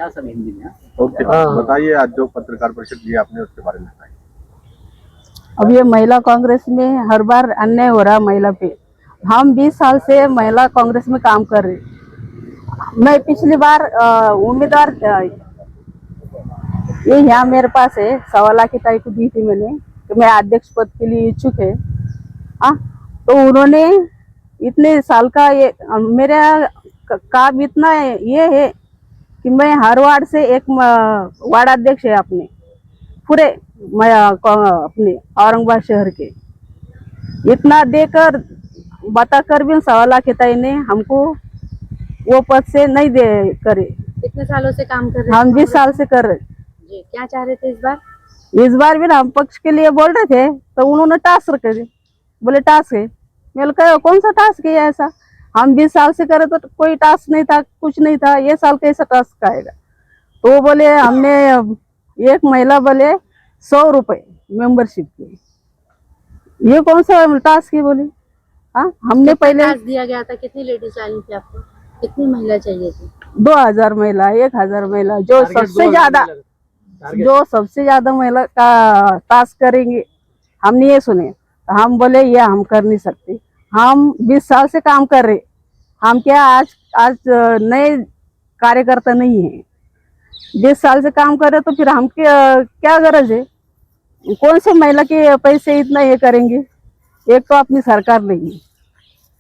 अच्छा सब हिंदी में। ओके, बताइए आज जो पत्रकार परिषद दी आपने उसके बारे में बताइए। अब ये महिला कांग्रेस में हर बार अन्याय हो रहा महिला पे। हम 20 साल से महिला कांग्रेस में काम कर रहे। मैं पिछली बार उम्मीदवार ये यहाँ मेरे पास है 1.25 लाख की ताई को दी थी मैंने कि मैं अध्यक्ष पद के लिए इच्छुक है। हाँ, तो उन्होंने इतने साल का ये मेरा काम इतना ये है कि मैं हर वार्ड से एक वार्ड अध्यक्ष है अपने पूरे अपने औरंगाबाद शहर के। इतना देकर बताकर भी 1.25 लाख की ताई ने हमको वो पद से नहीं दे करे। कितने सालों से काम कर रहे हैं? हम 20 साल से कर रहे। जी, क्या चाह रहे थे इस बार? इस बार भी हम पक्ष के लिए बोल रहे थे तो उन्होंने टास्क करे, बोले टास्क है। मैं कहा कौन सा टास्क है ऐसा? हम 20 साल से करे तो कोई टास्क नहीं था, कुछ नहीं था, ये साल कैसा टास्क आएगा? तो वो बोले हमने एक महिला बोले 100 रुपए मेंबरशिप की, ये कौन सा टास्क है बोले? हाँ, हमने पहले टास्क दिया गया था। कितनी लेडीज चाहिए थी आपको? कितनी महिला चाहिए थी? 2000 महिला, 1000 महिला, जो सबसे ज्यादा महिला का टास्क करेंगे। हमने ये सुने तो हम बोले ये हम कर नहीं सकते। हम 20 साल से काम कर रहे, हम क्या आज नए कार्यकर्ता नहीं है। 20 साल से काम कर रहे तो फिर हम क्या गरज है? कौन से महिला के पैसे इतना ये करेंगे? एक तो अपनी सरकार नहीं है।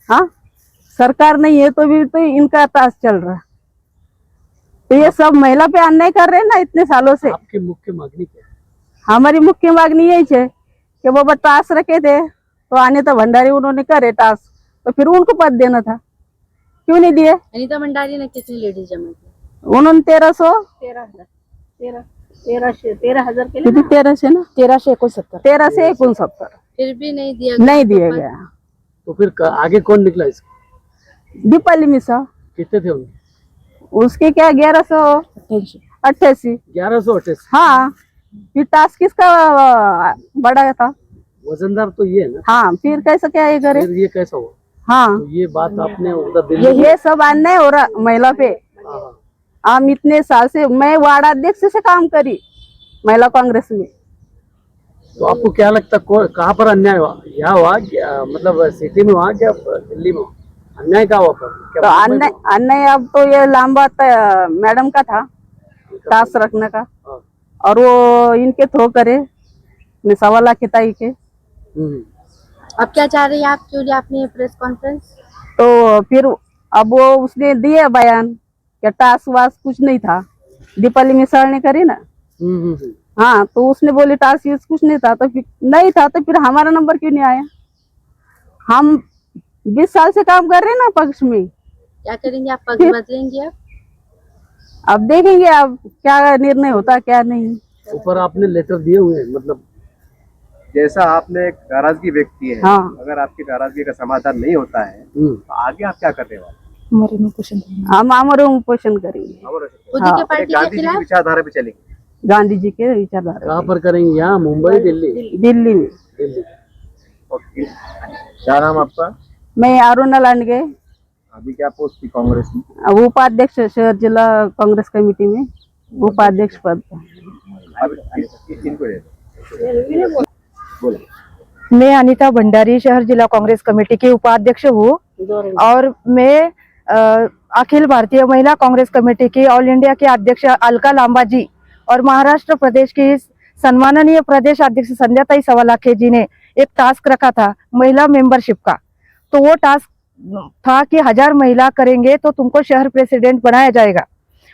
हाँ, सरकार नहीं है तो भी तो इनका टास्क चल रहा। तो ये सब महिला पे अन्याय कर रहे हैं ना इतने सालों से। आपकी मुख्य मांगनी क्या है? हमारी मुख्य मांगनी यही है कि बाबा टास्क रखे थे तो अनिता भंडारी उन्होंने करे टास्क, तो फिर उनको पद देना था, क्यों नहीं दिए? अनिता भंडारी ने कितनी लेडीज जमा की? उन्होंने 1300 ना 1369 फिर भी नहीं दिया नहीं दिया गया। तो फिर आगे कौन निकला इसका? दीपाली मिश्रा, कितने थे उनके? उसके क्या 1188। 1188। हाँ, फिर टास्क किसका बड़ा था? वजनदार तो ये है ना। हाँ, फिर कैसा क्या ये करे? फिर ये कैसा हुआ? हाँ, तो ये बात आपने उधर दिल्ली ये सब अन्याय हो रहा महिला पे। हाँ। हम इतने साल से, मैं वार्ड अध्यक्ष से काम करी महिला कांग्रेस में। तो आपको क्या लगता कहाँ पर अन्याय हुआ? यहाँ हुआ मतलब सिटी में हुआ क्या दिल्ली में? अन्याय क्या हुआ? तो अन्याय अब तो ये लंबा मैडम का था टास्क रखने का, और वो इनके थ्रो करे 1.25 लाख की ताई के। अब क्या चाह रही है आप? क्यों लिया आपने प्रेस कॉन्फ्रेंस? तो फिर अब वो उसने दिए बयान कि टास्क वास्क कुछ नहीं था। दीपाली मिश्रा ने करी ना। हाँ, तो उसने बोली टास्क यूज कुछ नहीं था, तो फिर नहीं था तो फिर हमारा नंबर क्यों नहीं आया? हम 20 साल से काम कर रहे हैं ना पक्ष में। क्या करेंगे आप? पक्ष बदलेंगे अब देखेंगे अब क्या निर्णय होता क्या नहीं। ऊपर आपने लेटर दिए हुए हैं, मतलब जैसा आपने एक नाराजगी व्यक्त की है, हाँ। अगर आपकी नाराजगी का समाधान नहीं होता है तो आगे आप क्या करने वाले? हम आमरण उपोषण करेंगे। खुद की पार्टी के गांधी जी की खिलाफ? विचारधारा पे चलेंगे। गांधी जी के विचारधारा। कहाँ पर करेंगे? यहाँ मुंबई, दिल्ली? दिल्ली में। दिल्ली। ओके, क्या नाम आपका? मैं अरुणा लांडगे, अभी क्या पोस्ट थी कांग्रेस में? उपाध्यक्ष शहर जिला कांग्रेस कमेटी में उपाध्यक्ष पद। मैं अनिता भंडारी शहर जिला कांग्रेस कमेटी की उपाध्यक्ष हूँ, और मैं अखिल भारतीय महिला कांग्रेस कमेटी की ऑल इंडिया के अध्यक्ष अलका लांबा जी और महाराष्ट्र प्रदेश की सम्माननीय प्रदेश अध्यक्ष संध्याताई सवालाखे जी ने एक टास्क रखा था महिला मेंबरशिप का। तो वो टास्क था कि 1000 महिला करेंगे तो तुमको शहर प्रेसिडेंट बनाया जाएगा।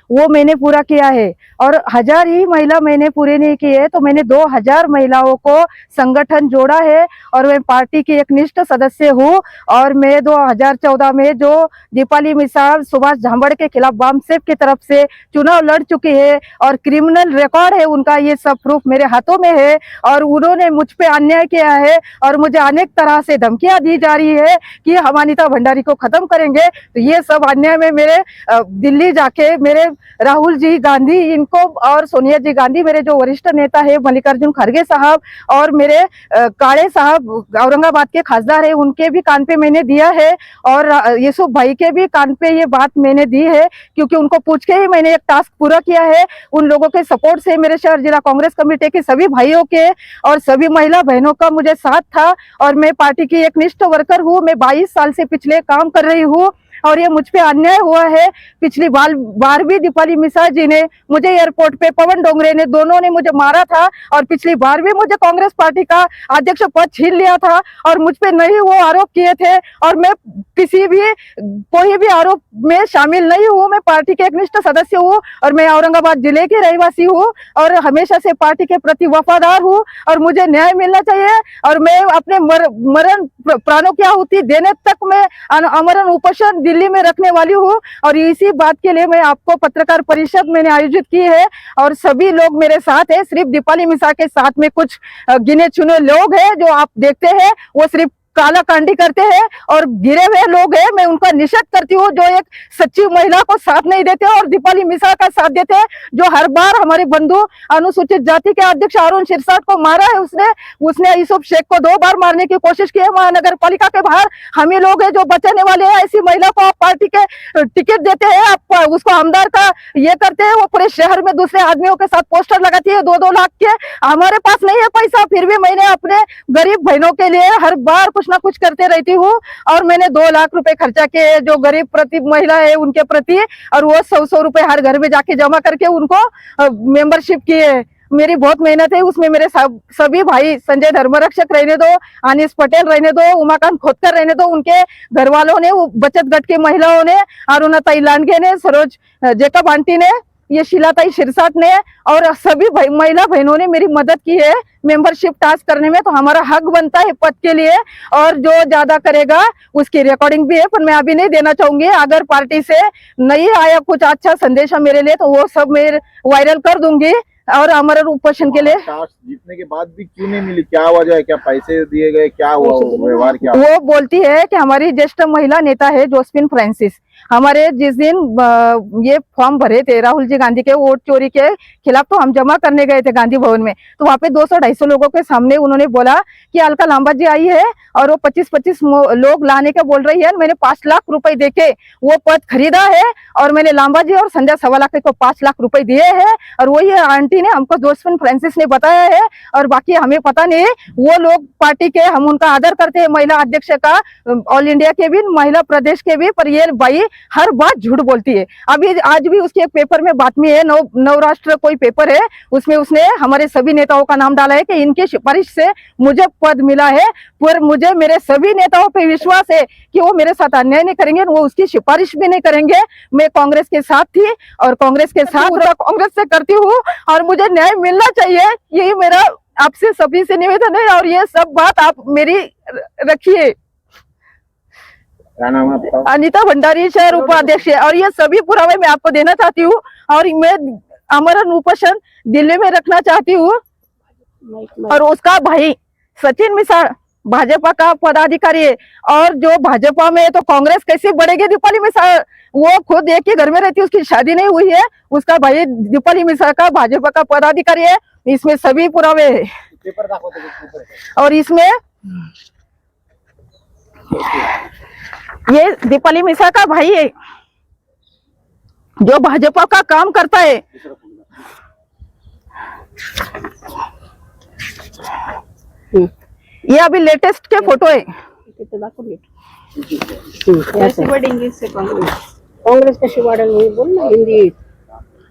वो मैंने पूरा किया है, और 1000 ही महिला मैंने पूरे नहीं किए तो मैंने 2000 महिलाओं को संगठन जोड़ा है, और मैं पार्टी की एक निष्ठ सदस्य हूँ। और मैं 2014 में जो दीपाली मिश्रा सुभाष झांबड़ के खिलाफ वामसेप की तरफ से चुनाव लड़ चुकी है, और क्रिमिनल रिकॉर्ड है उनका, ये सब प्रूफ मेरे हाथों में है। और उन्होंने मुझ पे अन्याय किया है, और मुझे अनेक तरह से धमकियां दी जा रही है कि हम अनिता भंडारी को खत्म करेंगे। तो ये सब अन्याय में मेरे दिल्ली जाके मेरे राहुल जी गांधी इनको और सोनिया जी गांधी, मेरे जो वरिष्ठ नेता है मल्लिकार्जुन खड़गे साहब और मेरे काळे साहब औरंगाबाद के खासदार है, उनके भी कान पे मैंने दिया है और यूसुफ भाई के भी कान पे ये बात मैंने दी है, क्योंकि उनको पूछ के ही मैंने एक टास्क पूरा किया है। उन लोगों के सपोर्ट से, मेरे शहर जिला कांग्रेस कमेटी के सभी भाइयों के और सभी महिला बहनों का मुझे साथ था और मैं पार्टी की एक निष्ठ वर्कर हूँ। मैं 22 साल से पिछले काम कर रही हूँ और ये मुझ पे अन्याय हुआ है। पिछली बार भी दीपाली मिसाल जी ने मुझे एयरपोर्ट पे, पवन डोंगरे ने, दोनों ने मुझे मारा था और पिछली बार भी मुझे कांग्रेस पार्टी का अध्यक्ष पद छीन लिया था और मुझ पे नहीं वो आरोप किए थे और मैं कोई भी आरोप में शामिल नहीं हूँ। मैं पार्टी के एक निष्ठ सदस्य हूँ और मैं औरंगाबाद जिले की रहवासी हूँ और हमेशा से पार्टी के प्रति वफादार हूँ और मुझे न्याय मिलना चाहिए और मैं अपने मरण प्राणों की आहुति देने तक मैं आमरण उपोषण दिल्ली में रखने वाली हूँ। और इसी बात के लिए मैं आपको पत्रकार परिषद मैंने आयोजित की है और सभी लोग मेरे साथ है। सिर्फ दीपाली मिसाल के साथ में कुछ गिने चुने लोग हैं जो आप देखते हैं, वो सिर्फ काला कांडी करते हैं और गिरे हुए लोग हैं। मैं उनका निषेध करती हूँ जो एक सच्ची महिला को साथ नहीं देते और दीपाली मिसाल का साथ देते हैं, जो हर बार हमारे बंधु अनुसूचित जाति के अध्यक्ष अरुण शिरसाट को मारा है। उसने यूसुफ शेख को 2 बार मारने की कोशिश की है। महानगर पालिका के बाहर हम ही लोग हैं जो बचाने वाले हैं। ऐसी महिला को आप पार्टी के टिकट देते हैं, आप उसको आमदार का ये करते हैं, वो पूरे शहर में दूसरे आदमियों के साथ पोस्टर लगाती है 2-2 लाख के। हमारे पास नहीं है पैसा, फिर भी मैंने अपने गरीब बहनों के लिए हर बार कुछ ना कुछ करते रहती हूँ और मैंने 2 लाख रुपए खर्चा किए जो गरीब प्रति महिला है उनके प्रति, और वो 100 रुपए हर घर में जाके जमा करके उनको मेंबरशिप किए। मेरी बहुत मेहनत है उसमें। मेरे सभी भाई, संजय धर्मरक्षक रहने दो, अनिस पटेल रहने दो, उमाकांत खोतकर रहने दो, उनके घर वालों ने, बचत गट की महिलाओं ने, अरुणाताई लांडगे ने, सरोज जेकब आंटी ने, ये शीलाताई शिरसाट ने और सभी महिला बहनों ने मेरी मदद की है मेंबरशिप टास्क करने में। तो हमारा हक बनता है पद के लिए और जो ज्यादा करेगा उसकी रिकॉर्डिंग भी है, पर मैं अभी नहीं देना चाहूंगी। अगर पार्टी से नहीं आया कुछ अच्छा संदेशा मेरे लिए तो वो सब मैं वायरल कर दूंगी। और हमारे उपोषण के लिए टास्क जीतने के बाद भी क्यों नहीं मिली, क्या वजह है? क्या पैसे दिए गए, क्या हुआ, व्यवहार क्या? वो बोलती है कि हमारी ज्येष्ठ महिला नेता है जोसेफिन फ्रांसिस, हमारे जिस दिन ये फॉर्म भरे थे राहुल जी गांधी के वोट चोरी के खिलाफ, तो हम जमा करने गए थे गांधी भवन में, तो वहाँ पे 200-250 लोगों के सामने उन्होंने बोला कि अलका लांबा जी आई है और वो 25-25 लोग लाने के बोल रही है। मैंने 5 लाख रुपए देके वो पद खरीदा है और मैंने लांबा जी और संध्या 1.25 लाख को 5 लाख रुपए दिए हैं और वो ये आंटी ने हमको जोसेफिन फ्रांसिस ने बताया है और बाकी हमें पता नहीं। वो लोग पार्टी के, हम उनका आदर करते हैं, महिला अध्यक्ष का, ऑल इंडिया के भी, महिला प्रदेश के भी, पर ये बाई हर बात झूठ बोलती है। अभी आज भी उसके एक पेपर में बातमी है, नवराष्ट्र कोई पेपर है, उसमें उसने हमारे सभी नेताओं का नाम डाला है कि इनकी सिफारिश से मुझे पद मिला है। पर मुझे मेरे सभी नेताओं पे विश्वास है कि वो मेरे साथ अन्याय नहीं करेंगे, वो उसकी सिफारिश भी नहीं करेंगे। मैं कांग्रेस के साथ थी और कांग्रेस के साथ कांग्रेस से करती हूँ और मुझे न्याय मिलना चाहिए। यही मेरा आपसे सभी से निवेदन है और ये सब बात आप मेरी रखिए। क्या नाम है आपका? अनीता भंडारी, शहर उपाध्यक्ष है और ये सभी पुरावे मैं आपको देना चाहती हूँ और मैं आमरण उपोषण दिल्ली में रखना चाहती हूँ। और उसका भाई सचिन मिसाल भाजपा का पदाधिकारी है और जो भाजपा में है तो कांग्रेस कैसे बढ़ेगी? दीपाली मिसाल वो खुद एक ही घर में रहती है, उसकी शादी नहीं हुई है, उसका भाई दीपाली मिसाल का भाजपा का पदाधिकारी है। इसमें सभी पुरावे है और इसमें ये दीपाली मिसाल का भाई है जो भाजपा का काम करता है। ये अभी लेटेस्ट के फोटो है। कांग्रेस का शिवाड़न बोलना हिंदी।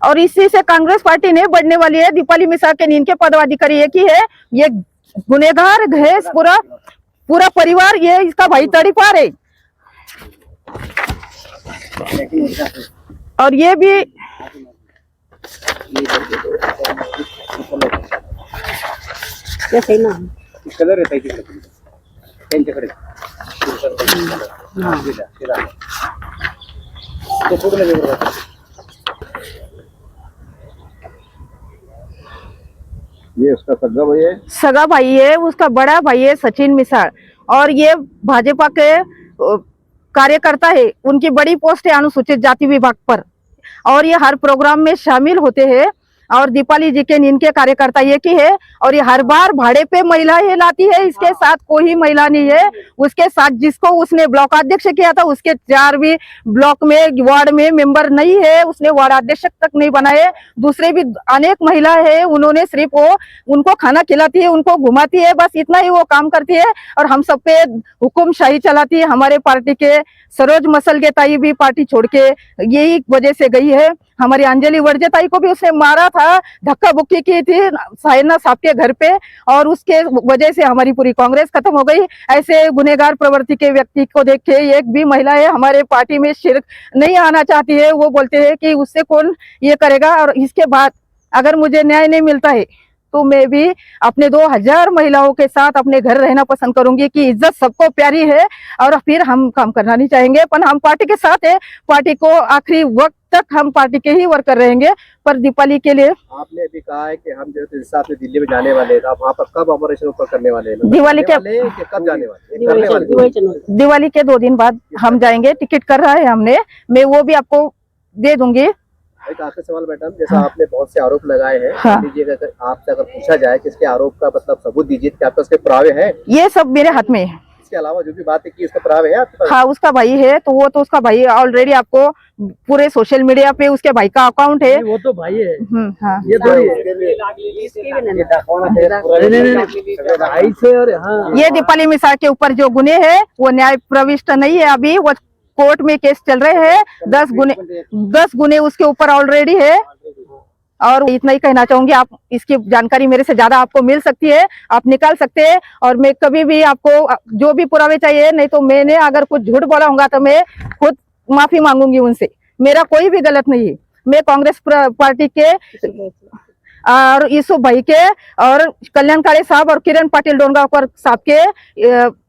और इसी से कांग्रेस पार्टी नहीं बढ़ने वाली है। दीपाली मिसाल के नींद के पदाधिकारी एक ही है, ये गुनेगार घेस पूरा परिवार, ये इसका भाई तड़ीपार है। और ये भी कैसे ना कलर येत आहे त्यांच्याकडे तो पूर्ण वेगळा ये उसका सगा भाई है? सगा भाई है, उसका बड़ा भाई है सचिन मिसाल और ये भाजपा के कार्यकर्ता है। उनकी बड़ी पोस्ट है अनुसूचित जाति विभाग पर। और ये हर प्रोग्राम में शामिल होते हैं। और दीपाली जी के इनके कार्यकर्ता एक ही है और ये हर बार भाड़े पे महिला ही लाती है, इसके साथ कोई महिला नहीं है। उसके साथ जिसको उसने ब्लॉक अध्यक्ष किया था उसके 4 भी ब्लॉक में वार्ड में मेंबर नहीं है, उसने वार्ड अध्यक्ष तक नहीं बनाए। दूसरे भी अनेक महिला है, उन्होंने सिर्फ वो उनको खाना खिलाती है, उनको घुमाती है, बस इतना ही वो काम करती है और हम सब पे हुकुमशाही चलाती है। हमारे पार्टी के सरोज मसलगे ताई भी पार्टी छोड़ के यही वजह से गई है। हमारी अंजलि वर्जे ताई को भी उसने मारा था, धक्का बुक्की की थी साइना साहब के घर पे और उसके वजह से हमारी पूरी कांग्रेस खत्म हो गई। ऐसे गुनहगार प्रवृत्ति के व्यक्ति को देख के एक भी महिला है हमारे पार्टी में शिरक नहीं आना चाहती है। वो बोलते हैं कि उससे कौन ये करेगा। और इसके बाद अगर मुझे न्याय नहीं मिलता है तो मैं भी अपने 2000 महिलाओं के साथ अपने घर रहना पसंद करूंगी कि इज्जत सबको प्यारी है और फिर हम काम करना नहीं चाहेंगे, पर हम पार्टी के साथ है। पार्टी को आखिरी वक्त तक हम पार्टी के ही वर्कर रहेंगे। पर दीपाली के लिए आपने अभी कहा है कि हम जो है साथ में दिल्ली में जाने वाले हैं, आप वहाँ पर कब ऑपरेशन ऊपर करने वाले हैं? दिवाली के कब जाने वाले करने वाले? दिवाली के 2 दिन बाद हम जाएंगे। टिकट कर रहा है हमने, मैं वो भी आपको दे दूंगी। एक आखिरी सवाल मैडम, जैसा आपने बहुत से आरोप लगाए हैं, हाँ। लीजिएगा आपसे अगर पूछा जाए कि इसके आरोप का मतलब सबूत दीजिए, क्या आपके उसके पुरावे हैं? ये सब मेरे हाथ में है। इसके अलावा जो भी बात है कि इसका पुरावे है आपके पास? हाँ, उसका भाई है तो वो तो उसका भाई ऑलरेडी आपको पूरे सोशल मीडिया पे उसके भाई का अकाउंट है। वो तो भाई है, हाँ। ये थोड़ी है। नहीं, भाई से और हाँ ये दीपाली मिश्रा के ऊपर जो गुने हैं वो न्याय प्रविष्ट नहीं है, अभी वो कोर्ट में केस चल रहे हैं। 10 गुने उसके ऊपर ऑलरेडी है। और इतना ही कहना चाहूंगी, आप इसकी जानकारी मेरे से ज्यादा आपको मिल सकती है, आप निकाल सकते हैं। और मैं कभी भी आपको जो भी पुरावे चाहिए, नहीं तो मैंने अगर कुछ झूठ बोला होगा तो मैं खुद माफी मांगूंगी उनसे। मेरा कोई भी गलत नहीं है। मैं कांग्रेस पार्टी के और यूसुफ भाई के और कल्याण काळे साहब और किरण पाटिल डोनगांवकर साहब के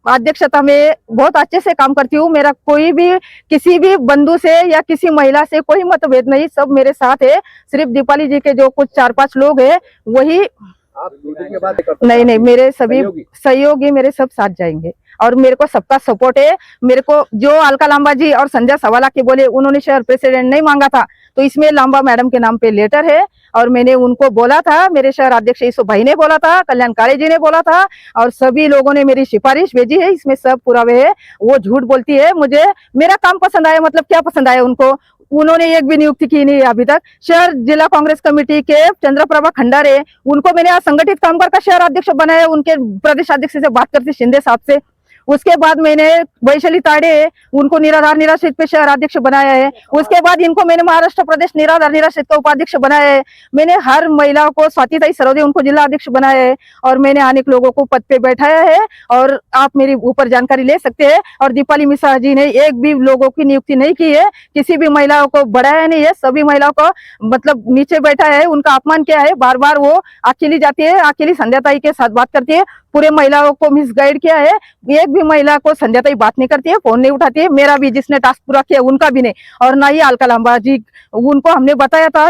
अध्यक्षता में बहुत अच्छे से काम करती हूँ। मेरा कोई भी किसी भी बंधु से या किसी महिला से कोई मतभेद नहीं, सब मेरे साथ है। सिर्फ दीपाली जी के जो कुछ 4-5 लोग हैं वही आप मीटिंग के बाद करते हैं? नहीं, मेरे सभी सहयोगी मेरे सब साथ जाएंगे और मेरे को सबका सपोर्ट है। मेरे को जो अलका लांबा जी और संजय सवाला के बोले, उन्होंने शहर प्रेसिडेंट नहीं मांगा था तो इसमें लांबा मैडम के नाम पे लेटर है और मैंने उनको बोला था, मेरे शहर अध्यक्ष यूसुफ भाई ने बोला था, कल्याण काळे जी ने बोला था और सभी लोगों ने मेरी सिफारिश भेजी है। इसमें सब पुरावे है। वो झूठ बोलती है। मुझे मेरा काम पसंद आया, मतलब क्या पसंद आया उनको? उन्होंने एक भी नियुक्ति की नहीं है अभी तक। शहर जिला कांग्रेस कमेटी के चंद्रप्रभा खंडारे, उनको मैंने आज संगठित कामगार का शहर अध्यक्ष बनाया। उनके प्रदेश अध्यक्ष से बात करती शिंदे साहब से। उसके बाद मैंने वैशाली ताड़े उनको निराधार निराश्रित पे शहर अध्यक्ष बनाया है। उसके बाद इनको मैंने महाराष्ट्र प्रदेश निराधार निराश्रित का उपाध्यक्ष बनाया है। मैंने हर महिला को, स्वातिताई सरोदे उनको जिला अध्यक्ष बनाया है और मैंने अनेक लोगों को पद पे बैठाया है और आप मेरी ऊपर जानकारी ले सकते हैं। और दीपाली मिश्रा जी ने एक भी लोगों की नियुक्ति नहीं की है, किसी भी महिलाओं को बढ़ाया नहीं है, सभी महिलाओं को मतलब नीचे बैठा है, उनका अपमान किया है। बार बार वो अकेली जाती है, अकेली संध्याताई के साथ बात करती है, पूरे महिलाओं को मिसगाइड किया है। एक भी महिला को संध्याताई बात नहीं करती है, फोन नहीं उठाती है। मेरा भी जिसने टास्क पूरा किया उनका भी नहीं, और ना ही अलका लांबा जी, उनको हमने बताया था।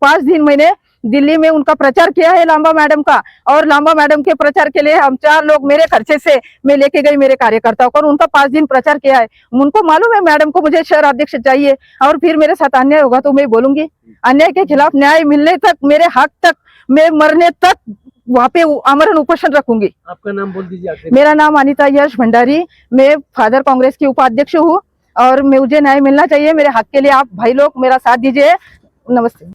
5 दिन मैंने दिल्ली में उनका प्रचार किया है लांबा मैडम का, और लांबा मैडम के प्रचार के लिए हम 4 लोग मेरे खर्चे से मैं लेके गई मेरे कार्यकर्ताओं को, और उनका 5 दिन प्रचार किया है। उनको मालूम है मैडम को मुझे शहर अध्यक्ष चाहिए, और फिर मेरे साथ अन्याय होगा तो मैं बोलूंगी। अन्याय के खिलाफ न्याय मिलने तक, मेरे हक तक, मैं मरने तक वहाँ पे आमरण उपोषण रखूंगी। आपका नाम बोल दीजिए आखिर। मेरा नाम अनिता यश भंडारी, मैं फादर कांग्रेस की उपाध्यक्ष हूँ और मुझे न्याय मिलना चाहिए। मेरे हक के लिए आप भाई लोग मेरा साथ दीजिए। नमस्ते।